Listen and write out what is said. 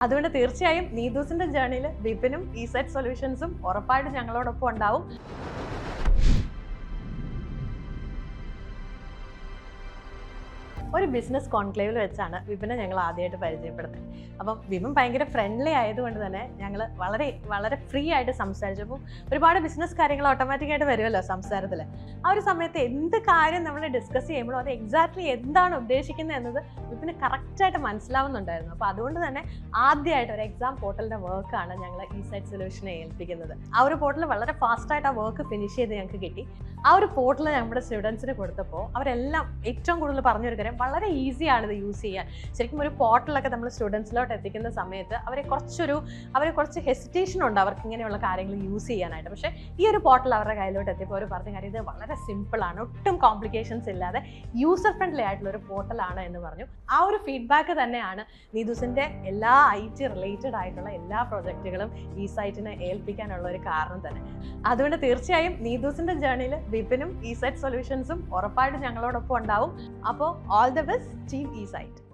അതുകൊണ്ട് തീർച്ചയായും നീതൂസിന്റെ ജേർണിയിൽ വിപിനും ഇസെറ്റ് സൊല്യൂഷൻസും ഉറപ്പായിട്ടും ഞങ്ങളോടൊപ്പം ഉണ്ടാവും. ഒരു ബിസിനസ് കോൺക്ലേവിൽ വെച്ചാണ് വിപിനെ ഞങ്ങൾ ആദ്യമായിട്ട് പരിചയപ്പെടുന്നത്. അപ്പം വിപിൻ ഭയങ്കര ഫ്രണ്ട്ലി ആയതുകൊണ്ട് തന്നെ ഞങ്ങൾ വളരെ വളരെ ഫ്രീ ആയിട്ട് സംസാരിച്ചപ്പോൾ ഒരുപാട് ബിസിനസ് കാര്യങ്ങൾ ഓട്ടോമാറ്റിക്കായിട്ട് വരുമല്ലോ സംസാരത്തിൽ. ആ ഒരു സമയത്ത് എന്ത് കാര്യം നമ്മൾ ഡിസ്കസ് ചെയ്യുമ്പോഴും അത് എക്സാക്ട്ലി എന്താണ് ഉദ്ദേശിക്കുന്നത് എന്നത് വിപിന് കറക്റ്റായിട്ട് മനസ്സിലാവുന്നുണ്ടായിരുന്നു. അപ്പോൾ അതുകൊണ്ട് തന്നെ ആദ്യമായിട്ട് ഒരു എക്സാം പോർട്ടലിൻ്റെ വർക്കാണ് ഞങ്ങൾ ഇസെറ്റ് സൊല്യൂഷനെ ഏൽപ്പിക്കുന്നത്. ആ ഒരു പോർട്ടൽ വളരെ ഫാസ്റ്റായിട്ട് ആ വർക്ക് ഫിനിഷ് ചെയ്ത് ഞങ്ങൾക്ക് കിട്ടി. ആ ഒരു പോർട്ടൽ നമ്മുടെ സ്റ്റുഡൻസിന് കൊടുത്തപ്പോൾ അവരെല്ലാം ഏറ്റവും കൂടുതൽ പറഞ്ഞൊരു കാര്യം വളരെ ഈസിയാണ് ഇത് യൂസ് ചെയ്യാൻ. ശരിക്കും ഒരു പോർട്ടലൊക്കെ നമ്മൾ സ്റ്റുഡൻസിലോട്ട് എത്തിക്കുന്ന സമയത്ത് അവരെ കുറച്ച് ഹെസിറ്റേഷൻ ഉണ്ട് അവർക്ക് ഇങ്ങനെയുള്ള കാര്യങ്ങൾ യൂസ് ചെയ്യാനായിട്ട്. പക്ഷേ ഈ ഒരു പോർട്ടൽ അവരുടെ കയ്യിലോട്ട് എത്തിയപ്പോൾ അവർ പറഞ്ഞ കാര്യം ഇത് വളരെ സിമ്പിളാണ്, ഒട്ടും കോംപ്ലിക്കേഷൻസ് ഇല്ലാതെ യൂസർ ഫ്രണ്ട്ലി ആയിട്ടുള്ള ഒരു പോർട്ടലാണ് എന്ന് പറഞ്ഞു. ആ ഒരു ഫീഡ്ബാക്ക് തന്നെയാണ് നീതൂസിൻ്റെ എല്ലാ IT റിലേറ്റഡ് ആയിട്ടുള്ള എല്ലാ പ്രൊജക്റ്റുകളും ഈ സൈറ്റിനെ ഏൽപ്പിക്കാനുള്ള ഒരു കാരണം തന്നെ. അതുകൊണ്ട് തീർച്ചയായും നീതൂസിൻ്റെ ജേർണിയിൽ വിപിനും ഇസെറ്റ് സൊല്യൂഷൻസും ഉറപ്പായിട്ടും ഞങ്ങളോടൊപ്പം ഉണ്ടാവും. അപ്പോൾ ഓൾ ദ ബെസ്റ്റ് ടീം ഇസൈറ്റ്.